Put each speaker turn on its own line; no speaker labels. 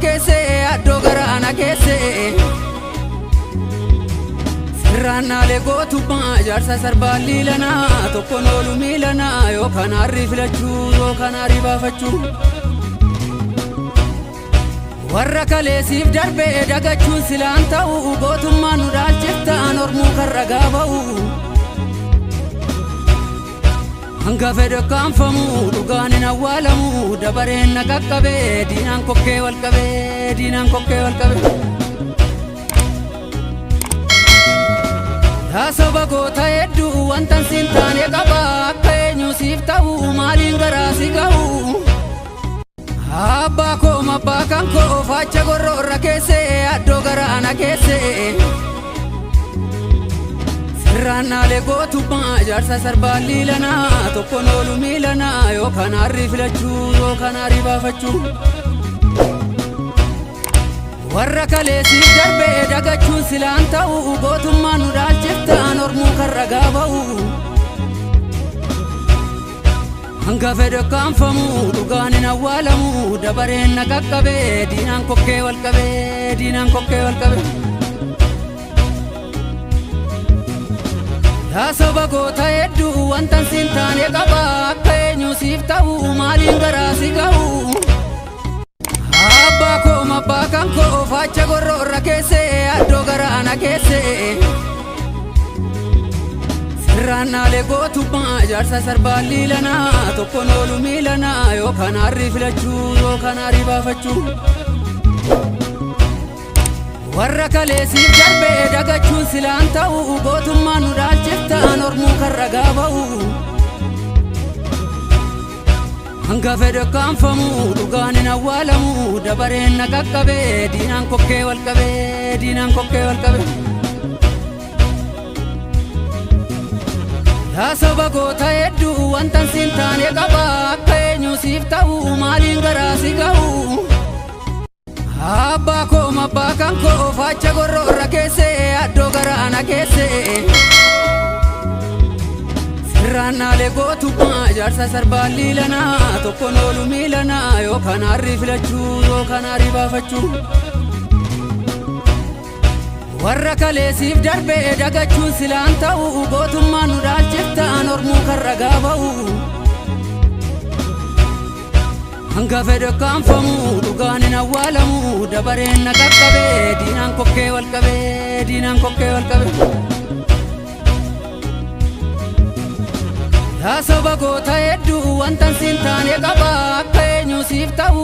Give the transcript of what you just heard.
keesse addoo garaana keesse sirraannaalee gootummaa jaarsa sarbaan liilanaa tokkoon oolu miilanaa yookaan harrii filachuu yookaan harrii baafachuu warra kaleessiif darbee dagachuun silaan ta'u gootummaan nu dhaalchiftaan ormuu kan ragaa ba'u hanga fedhe kaanfamu dhugaan hin awwaalamu dabareen na qaqqabee diinaan kokkee wal qabee diinaan kokkee wal qabee yaa saba goota hedduu wantan siin taane qaba akka eenyu siif ta'u maaliin garaa si ga'u abbaa koo mabbaa kan koo faacha gorroorra keesse addoo garaana keesse sirraannaalee gootummaa jaarsa sarbaan liilanaa tokkoon oolu miilanaa yookaan harrii filachuu yookaan harrii baafachuu warra kaleessiif darbee dagachuun silaan ta'u gootummaan nu dhaalchiftaan ormuu kan ragaa ba'u hanga fedhe kaanfamu dhugaan hin awwaalamu dabareen na qaqqabee diinaan kokkee wal qabee diinaan kokkee wal qabee yaa saba goota hedduu wantan siin taane qaba akka eenyu siif ta'u maaliin garaa si ga'u abbaa koo mabbaa kan koo faacha gorroorra keesse addoo garaana keesse sirraannaalee gootummaa jaarsa sarbaan liilanaa tokkoon oolu miilanaa yookaan harrii filachuu yookaan harrii baafachuu warra kaleessiif darbee dagachuun silaan ta'u gootummaan nu dhaalchiftaan ormuu kan ragaa ba'u hanga fedhe kaanfamu dhugaan hin awwaalamu dabareen na qaqqabee diinaan kokkee wal qabee diinaan kokkee wal qabee yaa saba goota hedduu wantan siin taane qaba akka eenyu siif ta'u maaliin garaa si ga'u abbaa koo mabbaa kan koo faacha gorroorra keesse addoo garaana keesse sirraannaalee gootummaa jaarsa sarbaan liilanaa tokkoon oolu miilanaa yookaan harrii filachuu yookaan harrii baafachuu warra kaleessiif darbee dagachuun silaan ta'u gootummaan nu dhaalchiftaan ormuu kan ragaa ba'u hanga fedhe kaanfamu dhugaan hin awwaalamu dabareen na qaqqabee diinaan kokkee wal qabee diinaan kokkee wal qabee yaa saba goota hedduu wantan siin taane qaba akka eenyu siif ta'u